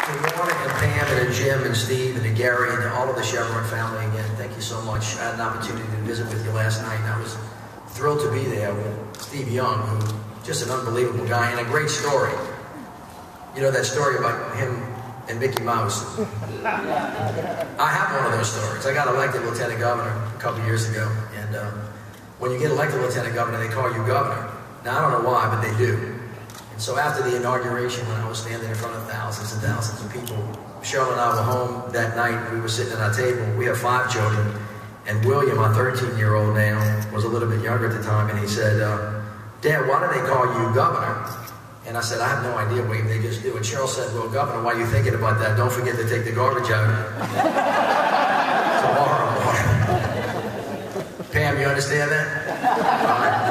Good morning, and Pam, and Jim, and Steve, and Gary, and all of the Chevron family again. Thank you so much. I had an opportunity to visit with you last night, and I was thrilled to be there with Steve Young, who's just an unbelievable guy, and a great story. You know that story about him and Mickey Mouse? I have one of those stories. I got elected lieutenant governor a couple years ago, and when you get elected lieutenant governor, they call you governor. Now, I don't know why, but they do. And so after the inauguration, when I was standing in front of thousands and thousands of people, Cheryl and I were home that night. We were sitting at our table. We have 5 children, and William, our 13-year-old now, was a little bit younger at the time, and he said, Dad, why do they call you governor? And I said, I have no idea, William, they just do. And Cheryl said, well, Governor, while you're thinking about that, don't forget to take the garbage out tomorrow morning. Pam, you understand that? All right.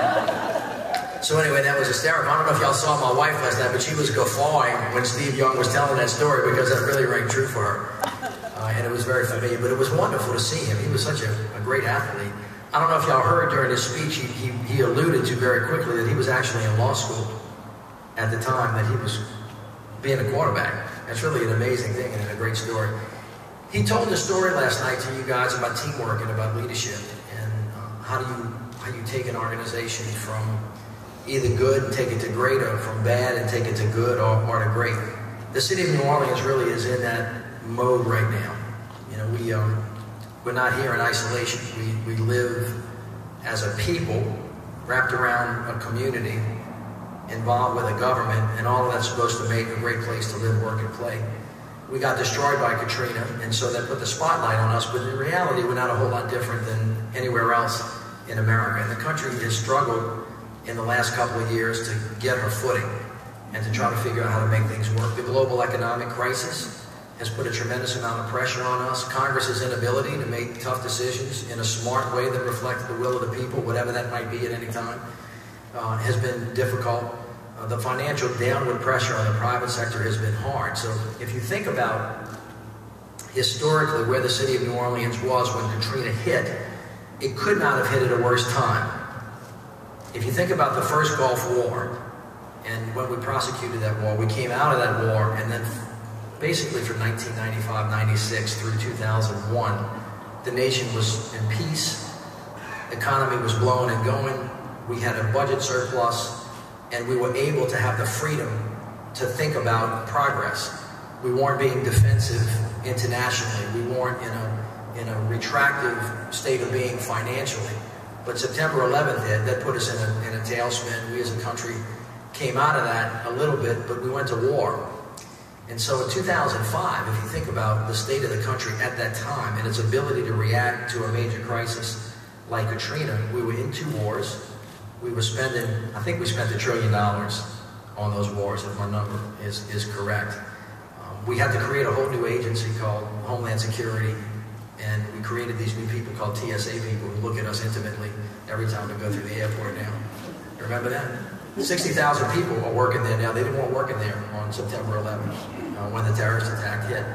So anyway, that was hysterical. I don't know if y'all saw my wife last night, but she was guffawing when Steve Young was telling that story because that really rang true for her. And it was very familiar, but it was wonderful to see him. He was such a great athlete. I don't know if y'all heard during his speech, he alluded to very quickly that he was actually in law school at the time that he was being a quarterback. That's really an amazing thing and a great story. He told the story last night to you guys about teamwork and about leadership and how you take an organization from either good and take it to great, or from bad and take it to good, or to great. The city of New Orleans really is in that mode right now. You know, we're not here in isolation. We live as a people wrapped around a community, involved with a government, and all of that's supposed to make a great place to live, work, and play. We got destroyed by Katrina, and so that put the spotlight on us, but in reality, we're not a whole lot different than anywhere else in America. And the country has struggled in the last couple of years to get her footing and to try to figure out how to make things work. The global economic crisis has put a tremendous amount of pressure on us. Congress's inability to make tough decisions in a smart way that reflects the will of the people, whatever that might be at any time, has been difficult. The financial downward pressure on the private sector has been hard. So if you think about historically where the city of New Orleans was when Katrina hit, it could not have hit at a worse time. If you think about the first Gulf War, and when we prosecuted that war, we came out of that war, and then basically from 1995-96 through 2001, the nation was in peace, the economy was blowing and going, we had a budget surplus, and we were able to have the freedom to think about progress. We weren't being defensive internationally, we weren't in a retractive state of being financially. But September 11th hit, that put us in a tailspin. We as a country came out of that a little bit, but we went to war. And so in 2005, if you think about the state of the country at that time and its ability to react to a major crisis like Katrina, we were in 2 wars. We were spending, I think we spent $1 trillion on those wars, if my number is correct. We had to create a whole new agency called Homeland Security. And we created these new people called TSA people who look at us intimately every time we go through the airport now. You remember that? 60,000 people are working there now. They didn't want working there on September 11th when the terrorist attack hit.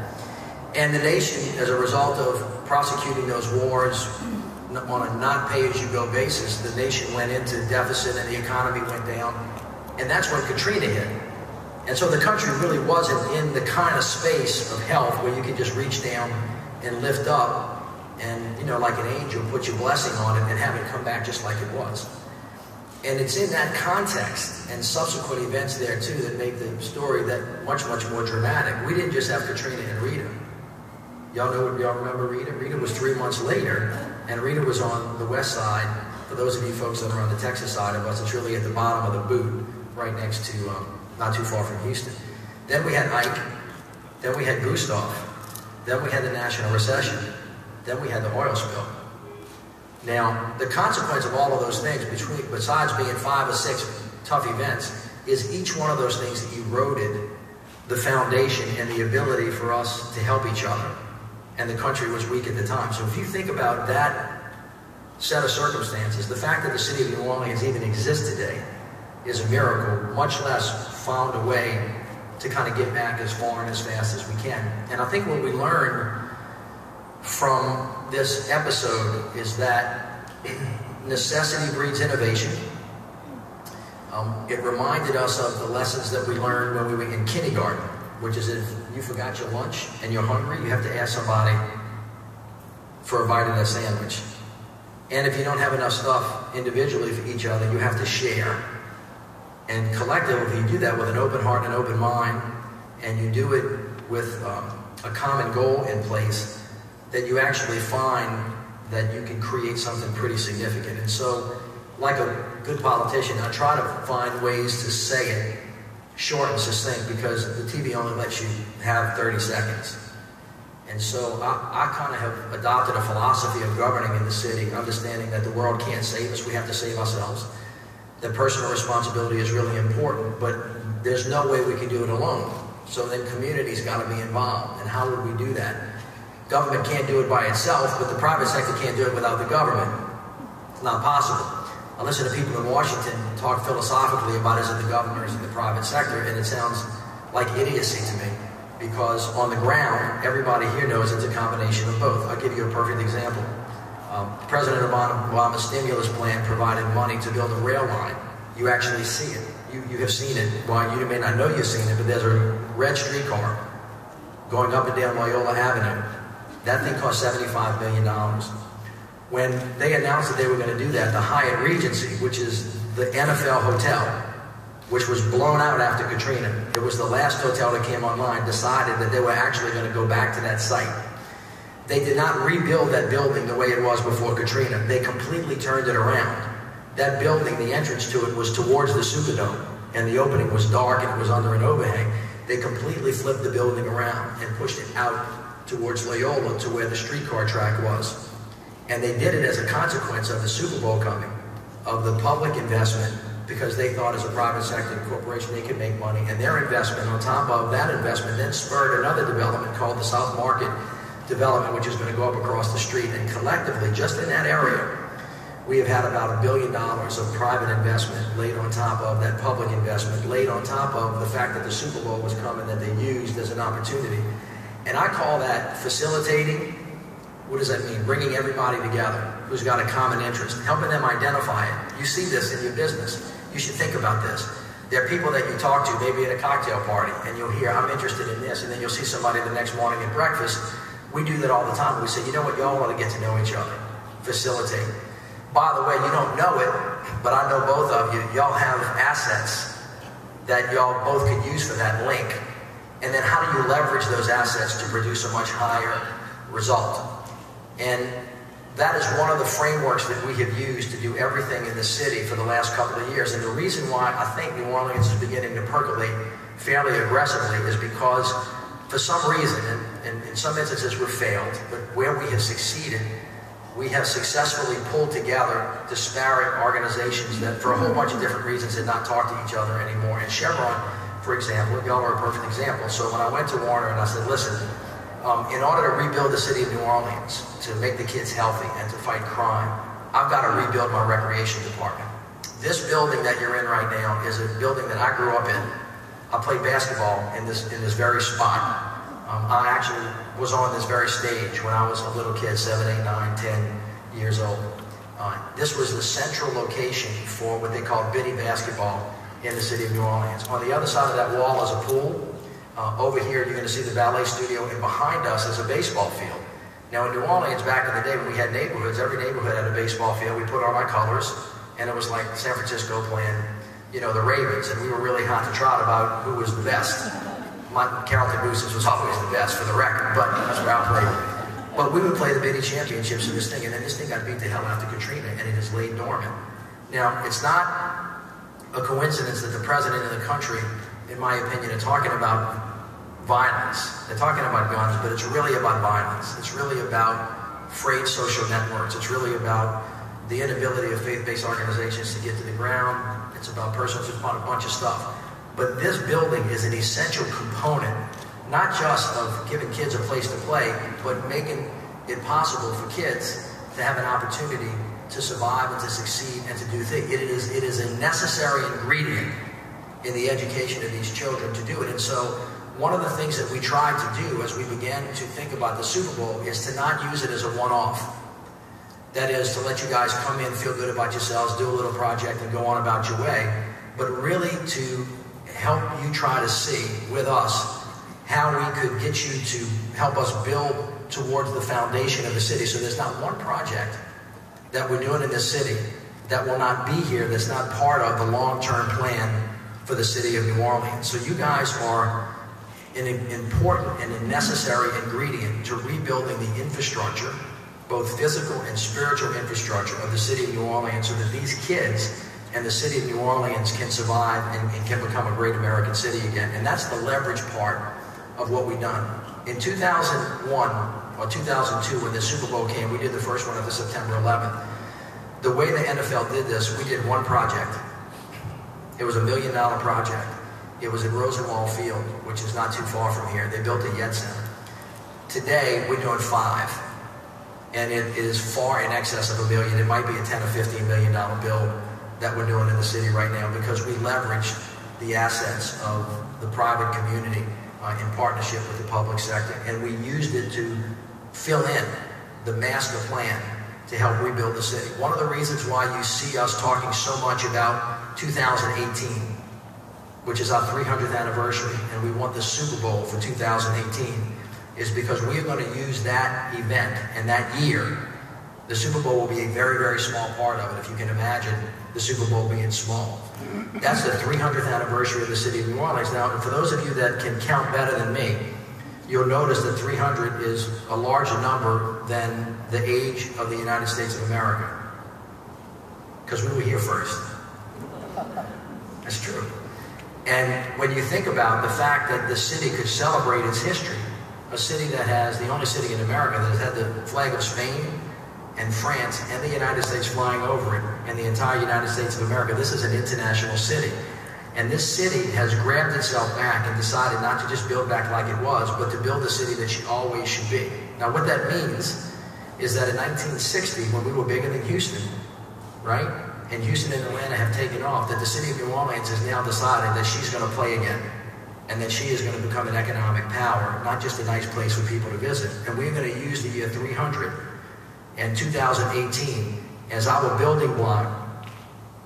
And the nation, as a result of prosecuting those wars on a not pay-as-you-go basis, the nation went into deficit and the economy went down. And that's when Katrina hit. And so the country really wasn't in the kind of space of health where you could just reach down and lift up and, you know, like an angel, put your blessing on it and have it come back just like it was. And it's in that context and subsequent events there too that make the story that much, much more dramatic. We didn't just have Katrina and Rita. Y'all remember Rita? Rita was 3 months later, and Rita was on the west side. For those of you folks that are on the Texas side of us, it's really at the bottom of the boot, right next to, not too far from Houston. Then we had Ike. Then we had Gustav. Then we had the national recession. Then we had the oil spill. Now, the consequence of all of those things, besides being 5 or 6 tough events, is each one of those things that eroded the foundation and the ability for us to help each other. And the country was weak at the time. So if you think about that set of circumstances, the fact that the city of New Orleans even exists today is a miracle, much less found a way to kind of get back as far and as fast as we can. And I think what we learn from this episode is that necessity breeds innovation. It reminded us of the lessons that we learned when we were in kindergarten. which is if you forgot your lunch and you're hungry, you have to ask somebody for a bite of that sandwich. And if you don't have enough stuff individually for each other, you have to share. And collectively, you do that with an open heart and an open mind, and you do it with a common goal in place, that you actually find that you can create something pretty significant. And so, like a good politician, I try to find ways to say it short and succinct, because the TV only lets you have 30 seconds. And so I kind of have adopted a philosophy of governing in the city, understanding that the world can't save us, we have to save ourselves. That personal responsibility is really important, but there's no way we can do it alone. So then community's got to be involved. And how would we do that? Government can't do it by itself, but the private sector can't do it without the government. It's not possible. I listen to people in Washington talk philosophically about is it the government or is it the private sector, and it sounds like idiocy to me. Because on the ground, everybody here knows it's a combination of both. I'll give you a perfect example. President Obama's stimulus plan provided money to build a rail line. You actually see it. You have seen it. Well, you may not know you've seen it, but there's a red streetcar going up and down Loyola Avenue. That thing cost $75 million. When they announced that they were going to do that, the Hyatt Regency, which is the NFL hotel, which was blown out after Katrina, it was the last hotel that came online, decided that they were actually going to go back to that site. They did not rebuild that building the way it was before Katrina. They completely turned it around. That building, the entrance to it was towards the Superdome, and the opening was dark and it was under an overhang. They completely flipped the building around and pushed it out towards Loyola to where the streetcar track was. And they did it as a consequence of the Super Bowl coming, of the public investment, because they thought as a private sector corporation they could make money, and their investment on top of that investment then spurred another development called the South Market development, which is going to go up across the street. And collectively, just in that area, we have had about $1 billion of private investment laid on top of that public investment, laid on top of the fact that the Super Bowl was coming, that they used as an opportunity. And I call that facilitating. What does that mean? Bringing everybody together who's got a common interest, helping them identify it. You see this in your business. You should think about this. There are people that you talk to, maybe at a cocktail party, and you'll hear, I'm interested in this, and then you'll see somebody the next morning at breakfast. We do that all the time. We say, you know what, y'all want to get to know each other. Facilitate. By the way, you don't know it, but I know both of you. Y'all have assets that y'all both could use for that link. And then how do you leverage those assets to produce a much higher result? And that is one of the frameworks that we have used to do everything in the city for the last couple of years. And the reason why I think New Orleans is beginning to percolate fairly aggressively is because for some reason, and in some instances we've failed, but where we have succeeded, we have successfully pulled together disparate organizations that for a whole bunch of different reasons did not talk to each other anymore. And Chevron, for example, y'all are a perfect example. So when I went to Warner and I said, listen, in order to rebuild the city of New Orleans, to make the kids healthy and to fight crime, I've got to rebuild my recreation department. This building that you're in right now is a building that I grew up in. I played basketball in this very spot. I actually was on this very stage when I was a little kid, 7, 8, 9, 10 years old. This was the central location for what they call biddy basketball in the city of New Orleans. On the other side of that wall is a pool. Over here, you're going to see the ballet studio, and behind us is a baseball field. Now, in New Orleans, back in the day, when we had neighborhoods, every neighborhood had a baseball field. We put on our colors, and it was like San Francisco playing, you know, the Ravens, and we were really hot to trot about who was the best. Carrollton Boosters was always the best, for the record, but that's where I played. But we would play the biddy championships in this thing, and then this thing got beat to hell after Katrina, and it has laid dormant. Now, it's not a coincidence that the president of the country, in my opinion, are talking about violence. They're talking about guns, but it's really about violence. It's really about frayed social networks. It's really about the inability of faith-based organizations to get to the ground. It's about persons who want a bunch of stuff. But this building is an essential component, not just of giving kids a place to play, but making it possible for kids to have an opportunity to survive and to succeed and to do things. It is a necessary ingredient in the education of these children to do it. And so one of the things that we tried to do as we began to think about the Super Bowl is to not use it as a one-off. That is, to let you guys come in, feel good about yourselves, do a little project, and go on about your way, but really to help you try to see with us how we could get you to help us build towards the foundation of the city. So there's not one project that we're doing in this city that will not be here, that's not part of the long-term plan for the city of New Orleans. So you guys are an important and a necessary ingredient to rebuilding the infrastructure, both physical and spiritual infrastructure of the city of New Orleans, so that these kids and the city of New Orleans can survive and can become a great American city again. And that's the leverage part of what we've done. In 2001 or 2002, when the Super Bowl came, we did the first one of the September 11th. The way the NFL did this, we did one project. It was $1 million project. It was at Rosenwald Field, which is not too far from here. They built a Lyons Center. Today, we're doing 5. And it is far in excess of $1 million. It might be a $10 or $15 million bill that we're doing in the city right now, because we leveraged the assets of the private community in partnership with the public sector. And we used it to fill in the master plan to help rebuild the city. One of the reasons why you see us talking so much about 2018, which is our 300th anniversary, and we want the Super Bowl for 2018, is because we are going to use that event and that year. The Super Bowl will be a very, very small part of it, if you can imagine the Super Bowl being small. That's the 300th anniversary of the city of New Orleans. Now, for those of you that can count better than me, you'll notice that 300 is a larger number than the age of the United States of America. Because we were here first. That's true. And when you think about the fact that the city could celebrate its history, a city that has, the only city in America that has had the flag of Spain and France and the United States flying over it, and the entire United States of America, this is an international city. And this city has grabbed itself back and decided not to just build back like it was, but to build the city that she always should be. Now what that means is that in 1960, when we were bigger than Houston, right? And Houston and Atlanta have taken off, that the city of New Orleans has now decided that she's going to play again. And that she is going to become an economic power, not just a nice place for people to visit. And we're going to use the year 300 and 2018 as our building block,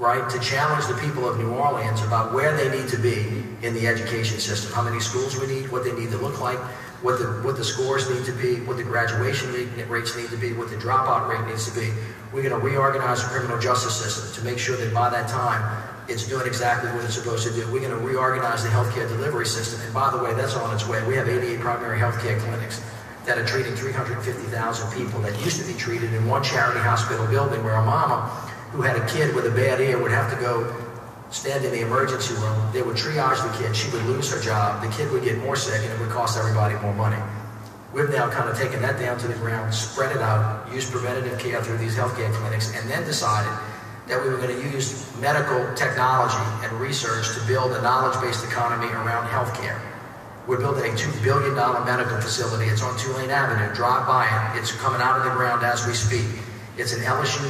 right, to challenge the people of New Orleans about where they need to be in the education system, how many schools we need, what they need to look like, what the scores need to be, what the graduation rates need to be, what the dropout rate needs to be. We're going to reorganize the criminal justice system to make sure that by that time, it's doing exactly what it's supposed to do. We're going to reorganize the healthcare delivery system. And by the way, that's on its way. We have 88 primary healthcare clinics that are treating 350,000 people that used to be treated in one charity hospital building, where a mama who had a kid with a bad ear would have to go stand in the emergency room. They would triage the kid. She would lose her job. The kid would get more sick, and it would cost everybody more money. We've now kind of taken that down to the ground, spread it out, used preventative care through these healthcare clinics, and then decided that we were going to use medical technology and research to build a knowledge-based economy around healthcare. We're building a $2 billion medical facility. It's on Tulane Avenue. Drive by it. It's coming out of the ground as we speak. It's an LSU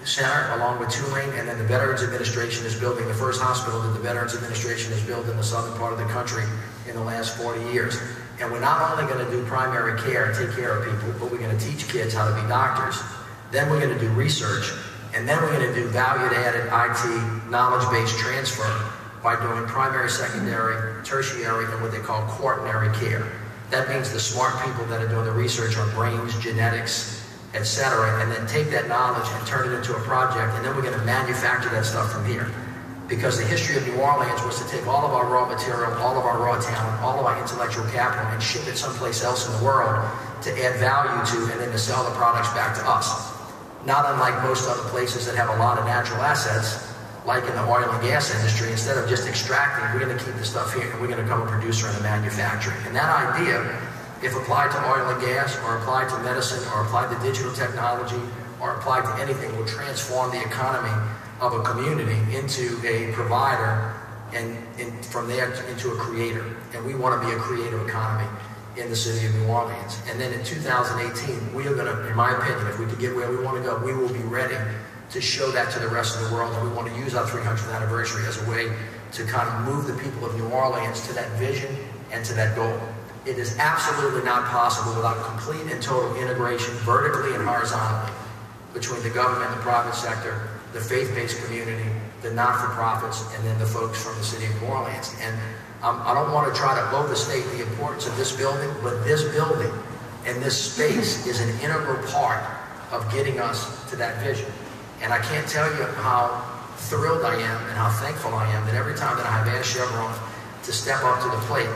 center along with Tulane, and then the Veterans Administration is building the first hospital that the Veterans Administration has built in the southern part of the country in the last 40 years. And we're not only going to do primary care and take care of people, but we're going to teach kids how to be doctors. Then we're going to do research. And then we're going to do value-added IT knowledge-based transfer by doing primary, secondary, tertiary, and what they call quaternary care. That means the smart people that are doing the research on brains, genetics, etc., and then take that knowledge and turn it into a project, and then we're going to manufacture that stuff from here. Because the history of New Orleans was to take all of our raw material, all of our raw talent, all of our intellectual capital, and ship it someplace else in the world to add value to, and then to sell the products back to us. Not unlike most other places that have a lot of natural assets, like in the oil and gas industry. Instead of just extracting, we're going to keep the stuff here, and we're going to become a producer and a manufacturer. And that idea, if applied to oil and gas, or applied to medicine, or applied to digital technology, or applied to anything, will transform the economy of a community into a provider, and from there into a creator. And we want to be a creative economy in the city of New Orleans. And then in 2018, we are going to, in my opinion, if we could get where we want to go, we will be ready to show that to the rest of the world. And we want to use our 300th anniversary as a way to kind of move the people of New Orleans to that vision and to that goal. It is absolutely not possible without complete and total integration, vertically and horizontally, between the government, the private sector, the faith-based community, the not-for-profits, and then the folks from the city of New Orleans. And I don't want to try to overstate the importance of this building, but this building and this space is an integral part of getting us to that vision. And I can't tell you how thrilled I am and how thankful I am that every time that I have asked Chevron to step up to the plate,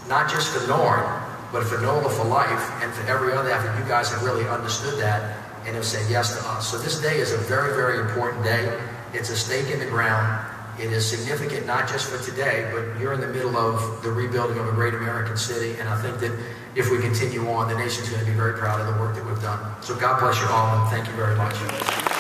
not just for Nord, but for NOLA for life and for every other effort, you guys have really understood that and have said yes to us. So this day is a very, very important day. It's a stake in the ground. It is significant not just for today, but you're in the middle of the rebuilding of a great American city, and I think that if we continue on, the nation's going to be very proud of the work that we've done. So God bless you all, and thank you very much.